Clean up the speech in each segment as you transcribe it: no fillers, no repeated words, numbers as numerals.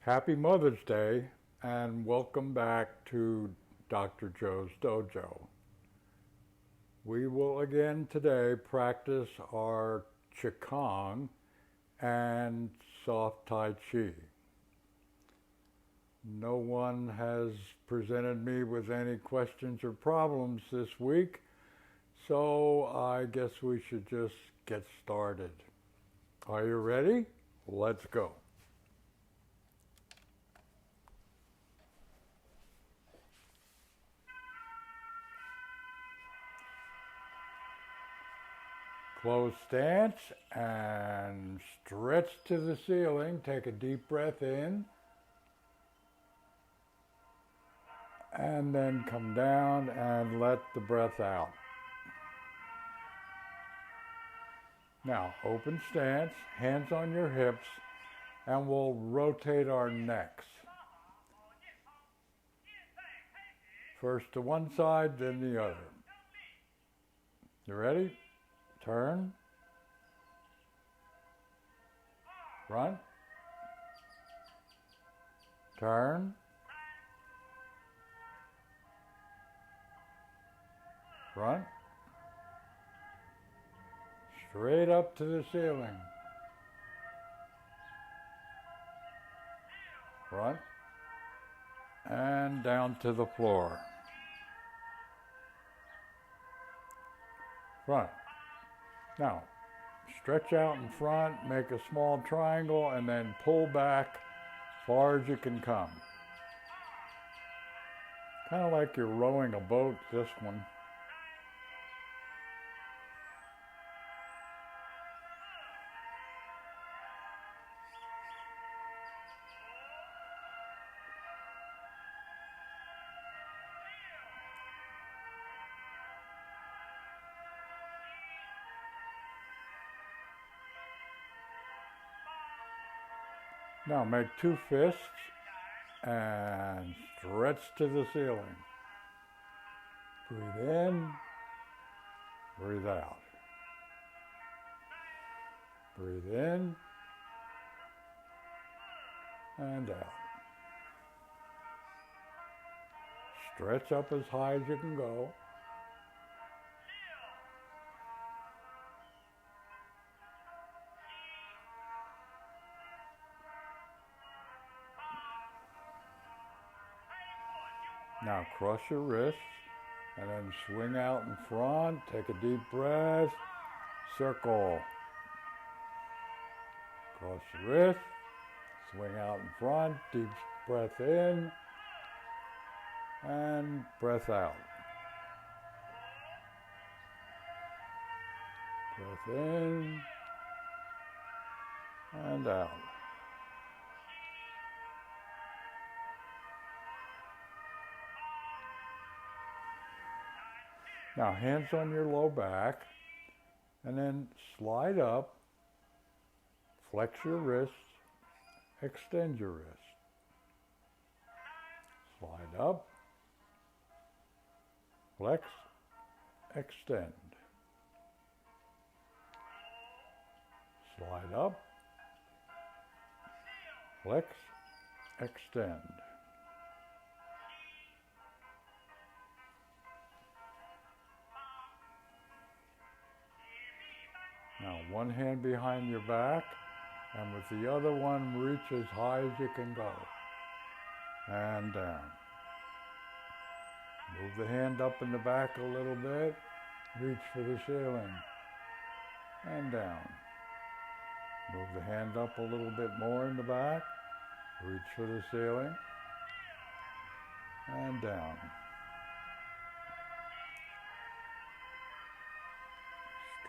Happy Mother's Day and welcome back to Dr. Joe's Dojo. We will again today practice our Qigong and soft Tai Chi. No one has presented me with any questions or problems this week, so I guess we should just get started. Are you ready? Let's go. Close stance and stretch to the ceiling. Take a deep breath in and then come down and let the breath out. Now open stance, hands on your hips, and we'll rotate our necks. First to one side, then the other. You ready? Turn, front, turn, front, straight up to the ceiling, front, and down to the floor, front. Now, stretch out in front, make a small triangle, and then pull back as far as you can come. Kind of like you're rowing a boat, this one. Now make two fists and stretch to the ceiling. Breathe in, breathe out. Breathe in and out. Stretch up as high as you can go. Now cross your wrists and then swing out in front. Take a deep breath. Circle. Cross the wrist. Swing out in front. Deep breath in. And breath out. Breath in. And out. Now hands on your low back and then slide up, flex your wrists, extend your wrists. Slide up, flex, extend. Slide up, flex, extend. Now one hand behind your back, and with the other one reach as high as you can go. And down. Move the hand up in the back a little bit, reach for the ceiling. And down. Move the hand up a little bit more in the back, reach for the ceiling. And down.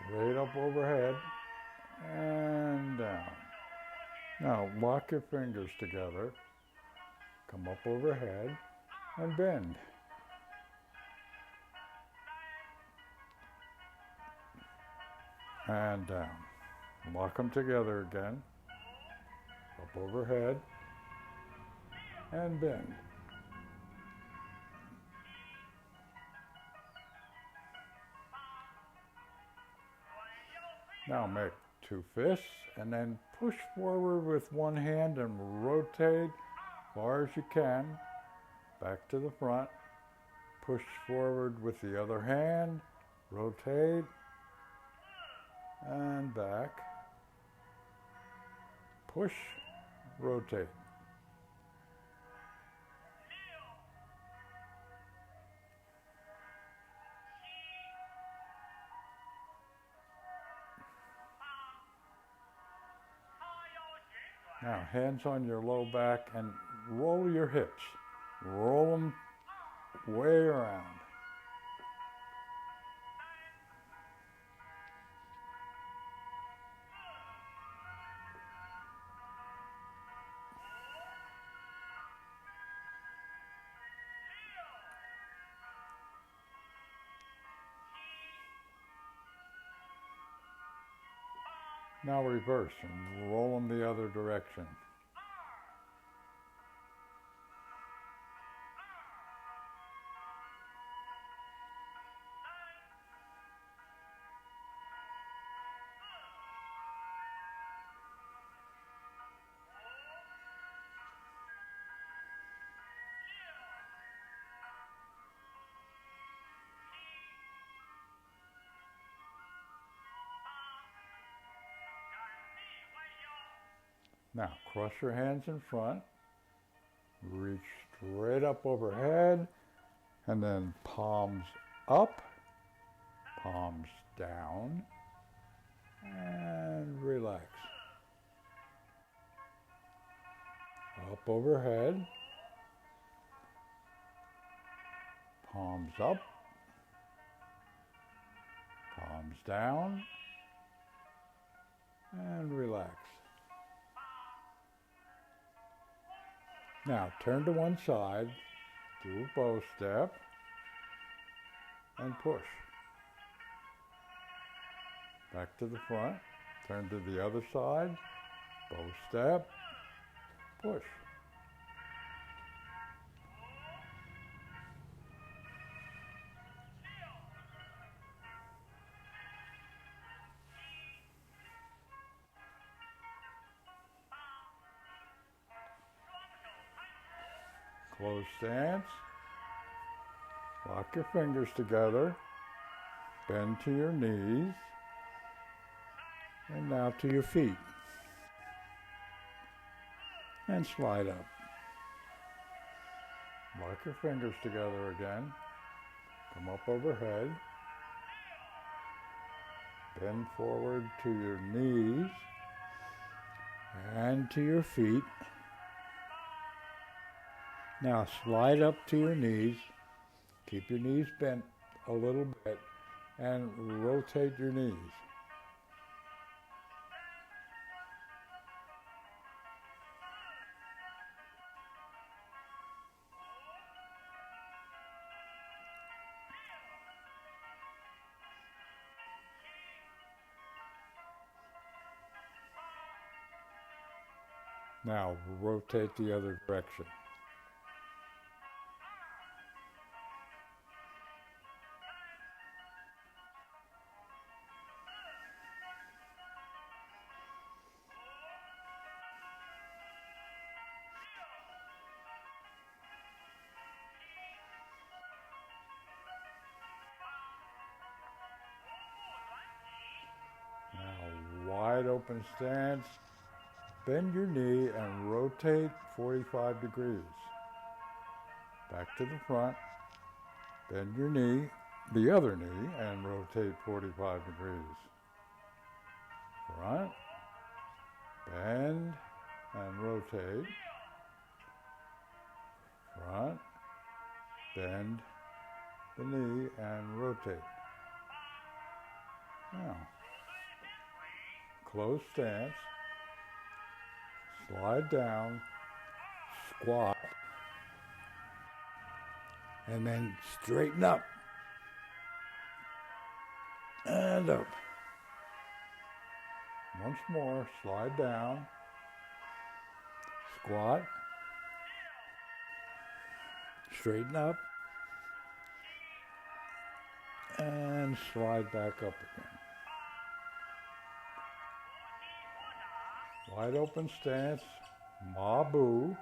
Straight up overhead and down. Now lock your fingers together, come up overhead and bend. And down. Lock them together again, up overhead and bend. Now make 2 fists, and then push forward with one hand and rotate as far as you can, back to the front. Push forward with the other hand, rotate, and back. Push, rotate. Now, hands on your low back and roll your hips. Roll them way around. Now reverse and roll them the other direction. Now, cross your hands in front, reach straight up overhead, and then palms up, palms down, and relax. Up overhead, palms up, palms down, and relax. Now turn to one side, do a bow step, and push. Back to the front, turn to the other side, bow step, push. Close stance. Lock your fingers together. Bend to your knees. And now to your feet. And slide up. Lock your fingers together again. Come up overhead. Bend forward to your knees and to your feet. Now slide up to your knees, keep your knees bent a little bit, and rotate your knees. Now rotate the other direction. Now wide open stance. Bend your knee and rotate 45 degrees. Back to the front. Bend your knee, the other knee, and rotate 45 degrees. Front. Bend and rotate. Front. Bend the knee and rotate. Now, close stance. Slide down, squat, and then straighten up and up. Once more, slide down, squat, straighten up, and slide back up again. Wide open stance, Ma Bu.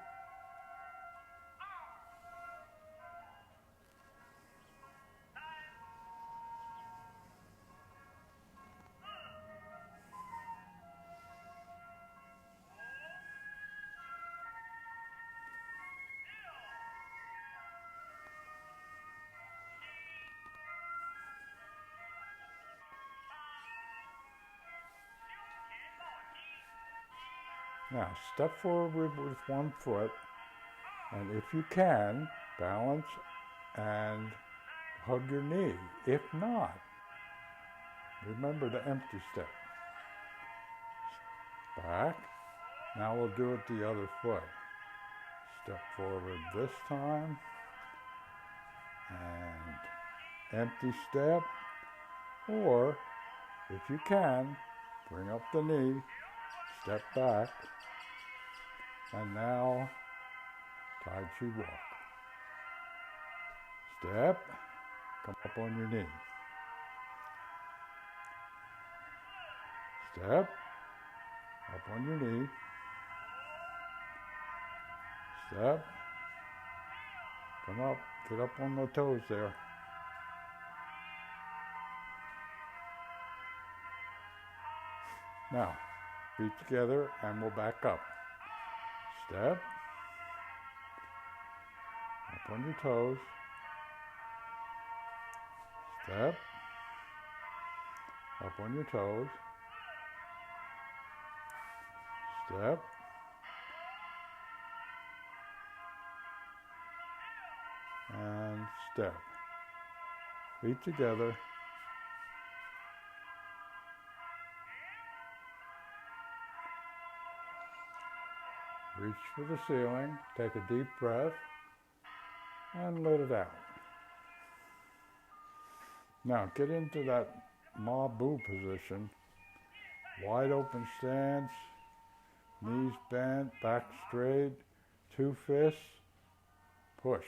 Now step forward with one foot, and if you can, balance and hug your knee. If not, remember the empty step. Back. Now we'll do it the other foot. Step forward this time, and empty step, or if you can, bring up the knee, step back, and now Tai Chi walk. Step, come up on your knee. Step, up on your knee. Step, come up, get up on the toes there. Now, feet together and we'll back up. Step, up on your toes. Step, up on your toes. Step, and step. Feet together. Reach for the ceiling, take a deep breath, and let it out. Now get into that Ma Bu position. Wide open stance, knees bent, back straight, two fists, push.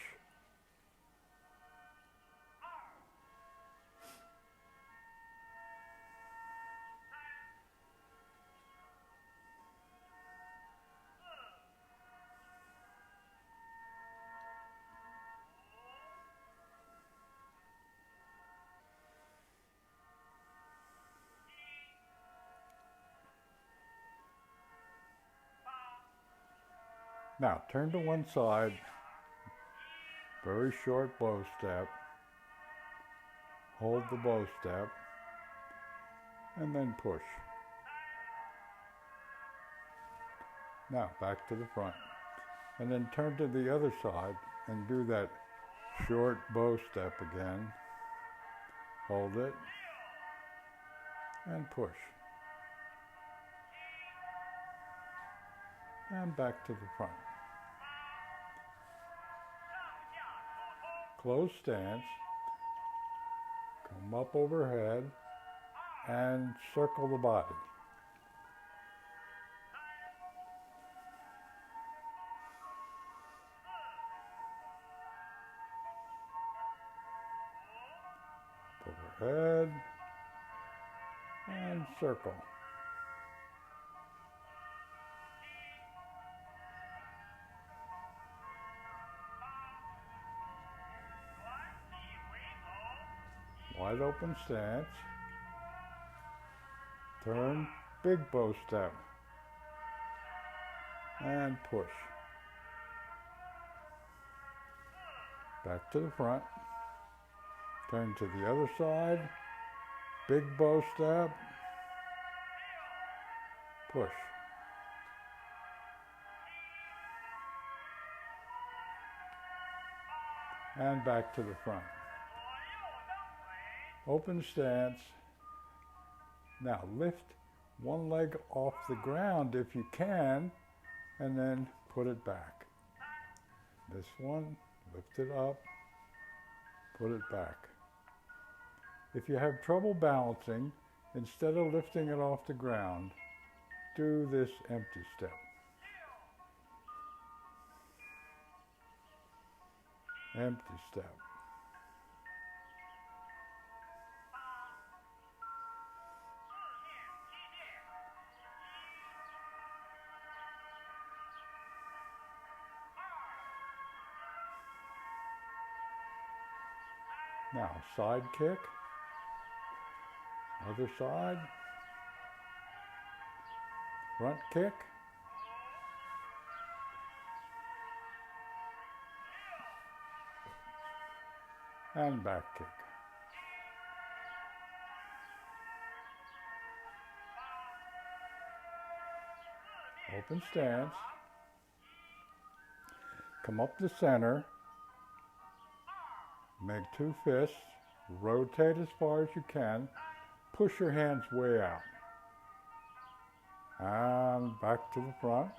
Now turn to one side, very short bow step, hold the bow step, and then push. Now back to the front, and then turn to the other side and do that short bow step again, hold it, and push. And back to the front. Close stance, come up overhead, and circle the body. Overhead, and circle. Wide open stance, turn, big bow step, and push. Back to the front, turn to the other side, big bow step, push. And back to the front. Open stance. Now lift one leg off the ground if you can, and then put it back. This one, lift it up, put it back. If you have trouble balancing, instead of lifting it off the ground, do this empty step. Empty step. Now, side kick, other side, front kick, and back kick. Open stance, come up the center, make 2 fists, rotate as far as you can, push your hands way out, and back to the front,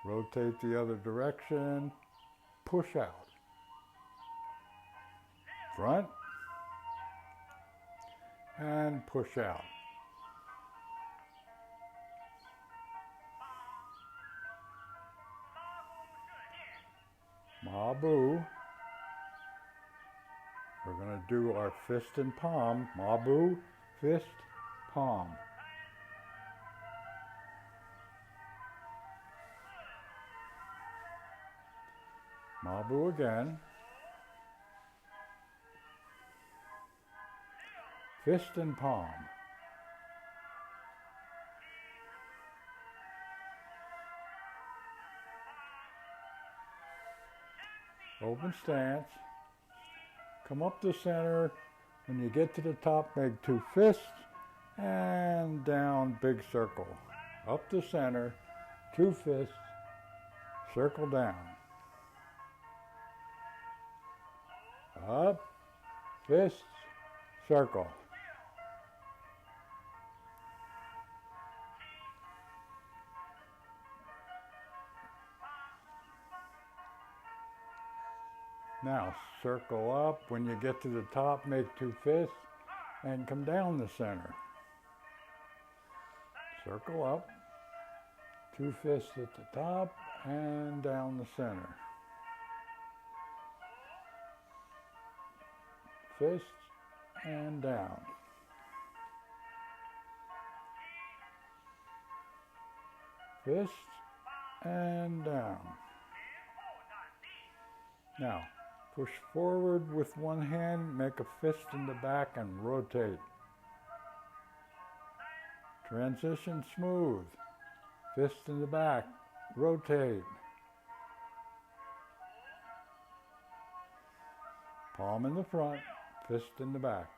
rotate the other direction, push out, front, and push out. Ma-bu. We're going to do our fist and palm. Ma-bu, fist, palm. Ma-bu again. Fist and palm. Open stance. Come up the center. When you get to the top, make 2 fists and down, big circle. Up the center, 2 fists, circle down. Up, fists, circle. Now, circle up. When you get to the top, make 2 fists and come down the center. Circle up, 2 fists at the top and down the center. Fists and down. Fists and down. Now, push forward with one hand, make a fist in the back and rotate. Transition smooth. Fist in the back, rotate. Palm in the front, fist in the back.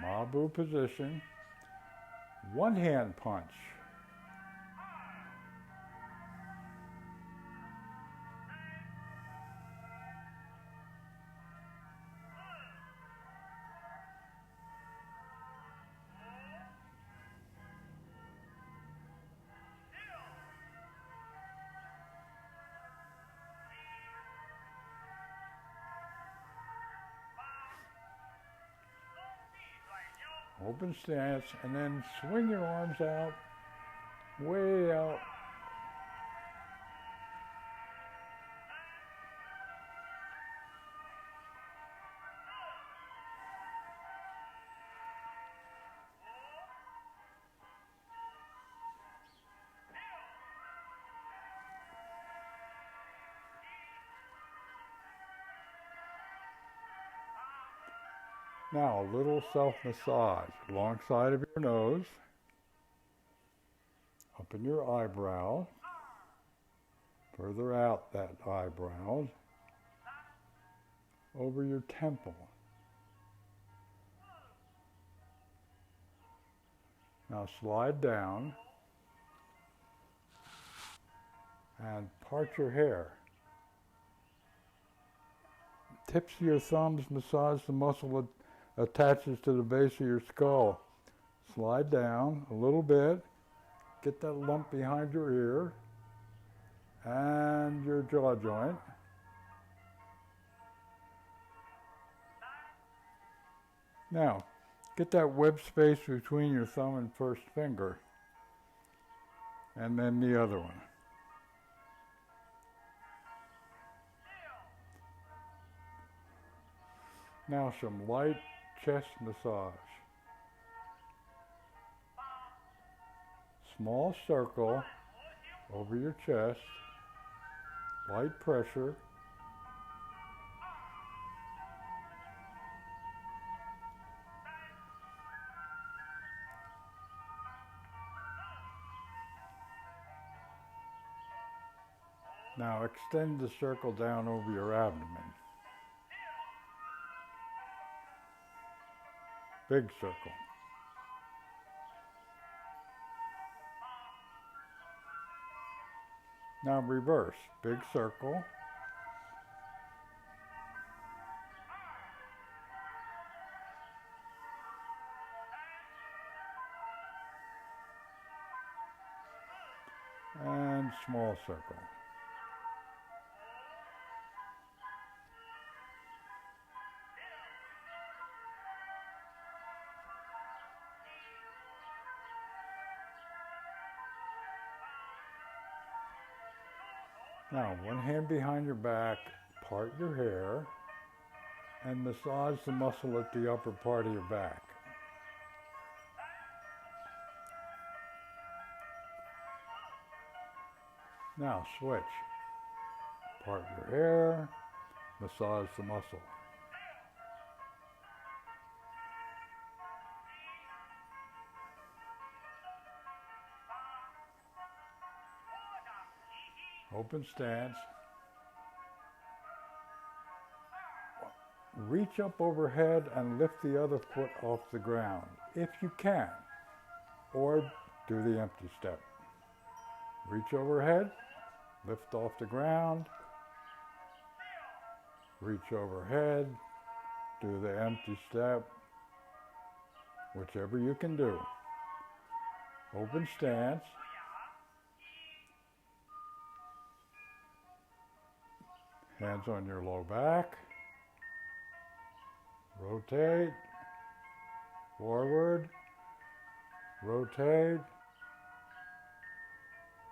Ma-bu position. One hand punch. Open stance, and then swing your arms out, way out. Now, a little self-massage alongside of your nose, up in your eyebrow, further out that eyebrow, over your temple. Now slide down and part your hair. Tips of your thumbs massage the muscle that attaches to the base of your skull. Slide down a little bit, get that lump behind your ear and your jaw joint. Now, get that web space between your thumb and first finger, and then the other one. Now some light chest massage. Small circle, over your chest, light pressure. Now extend the circle down over your abdomen. Big circle. Now reverse. Big circle. And small circle. Now, one hand behind your back, part your hair, and massage the muscle at the upper part of your back. Now, switch. Part your hair, massage the muscle. Open stance. Reach up overhead and lift the other foot off the ground, if you can, or do the empty step. Reach overhead, lift off the ground, reach overhead, do the empty step, whichever you can do. Open stance. Hands on your low back. Rotate. Forward. Rotate.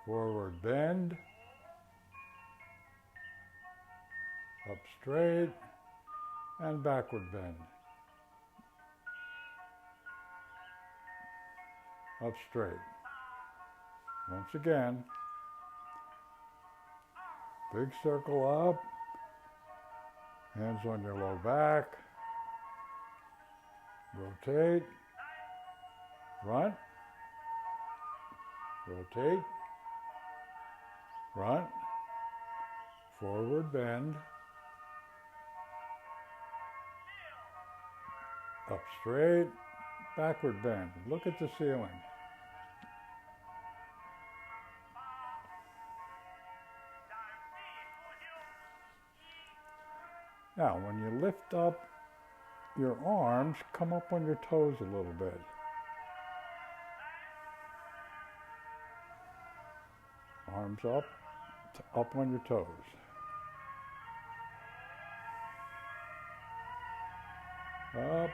Forward bend. Up straight. And backward bend. Up straight. Once again. Big circle up. Hands on your low back. Rotate. Front. Rotate. Front. Forward bend. Up straight. Backward bend. Look at the ceiling. Now, when you lift up your arms, come up on your toes a little bit. Arms up on your toes. Up.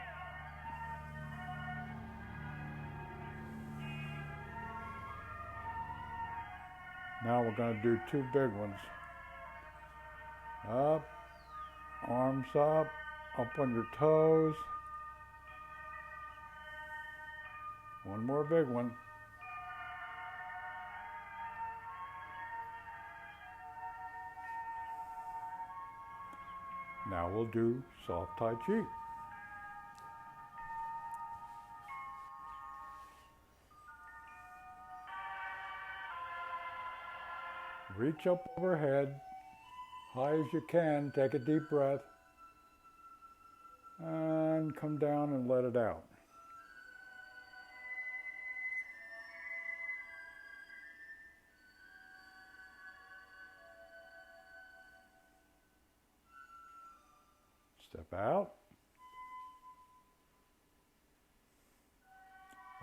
Now we're going to do two big ones. Up. Arms up on your toes. One more big one. Now we'll do soft Tai Chi. Reach up overhead. High as you can, take a deep breath, and come down and let it out. Step out.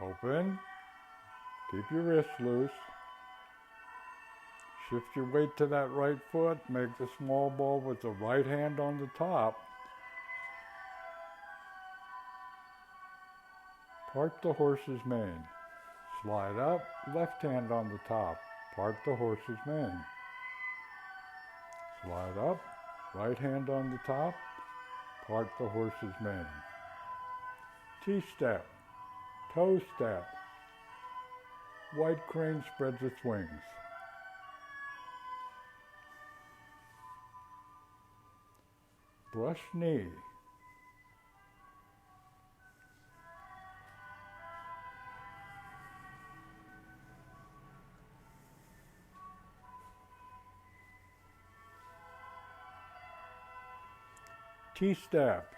Open. Keep your wrists loose. Shift your weight to that right foot. Make the small ball with the right hand on the top. Part the horse's mane. Slide up, left hand on the top. Part the horse's mane. Slide up, right hand on the top. Part the horse's mane. T-step, toe step. White crane spreads its wings. brush knee. T-step,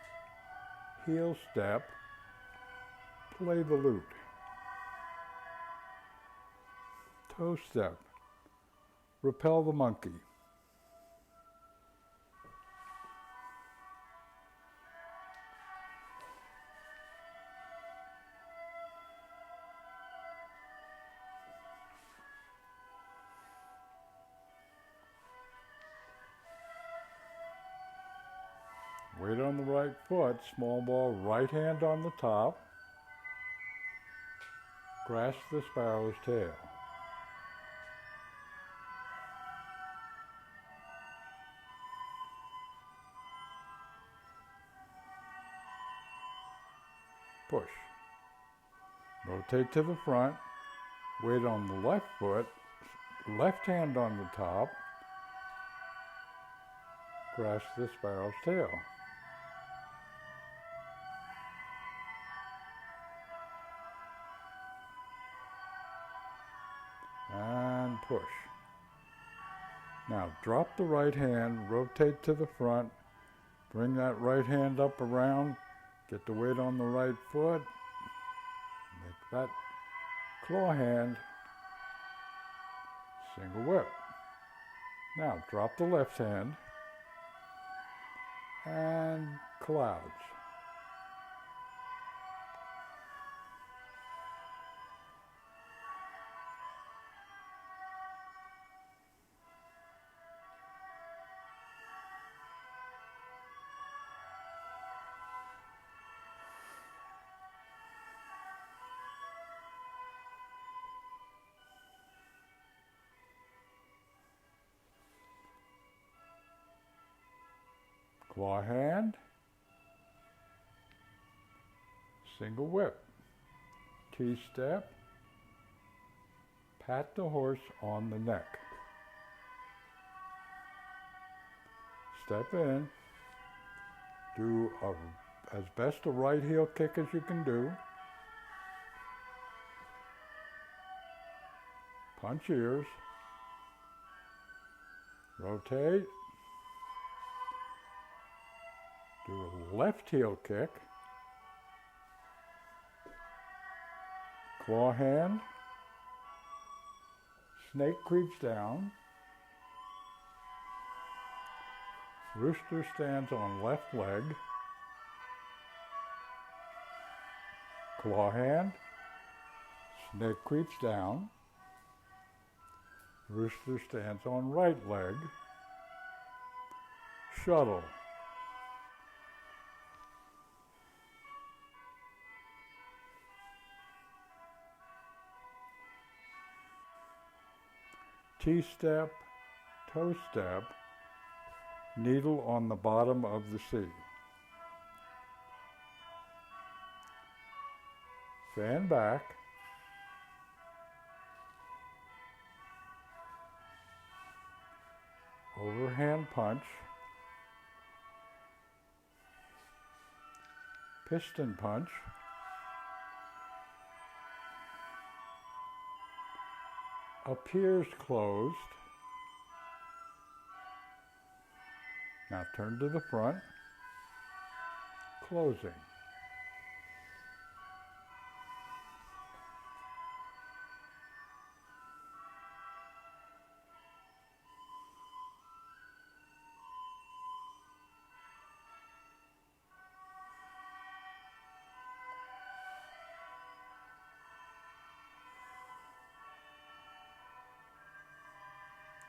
heel step, play the lute. Toe step, repel the monkey. Weight on the right foot, small ball, right hand on the top. Grasp the sparrow's tail. Push. Rotate to the front. Weight on the left foot, left hand on the top. Grasp the sparrow's tail. And push. Now drop the right hand, rotate to the front, bring that right hand up around, get the weight on the right foot, make that claw hand, single whip. Now drop the left hand and clouds. Claw hand, single whip, T-step, pat the horse on the neck. Step in, do as best a right heel kick as you can do. Punch ears, rotate, do a left heel kick, claw hand, snake creeps down, rooster stands on left leg, claw hand, snake creeps down, rooster stands on right leg, shuttle. T-step, toe step, needle on the bottom of the C. Fan back. Overhand punch. Piston punch. Appears closed. Now turn to the front, closing.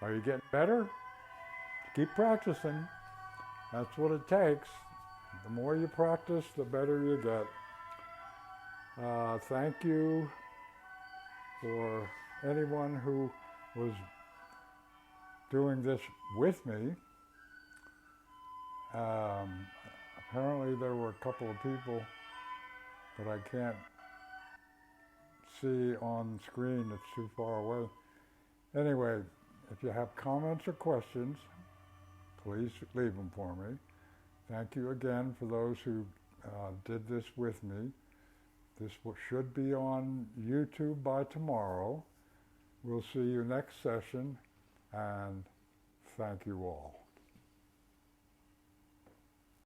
Are you getting better? Keep practicing. That's what it takes. The more you practice, the better you get. Thank you for anyone who was doing this with me. Apparently there were a couple of people that I can't see on screen. It's too far away. Anyway, if you have comments or questions, please leave them for me. Thank you again for those who did this with me. This should be on YouTube by tomorrow. We'll see you next session, and thank you all.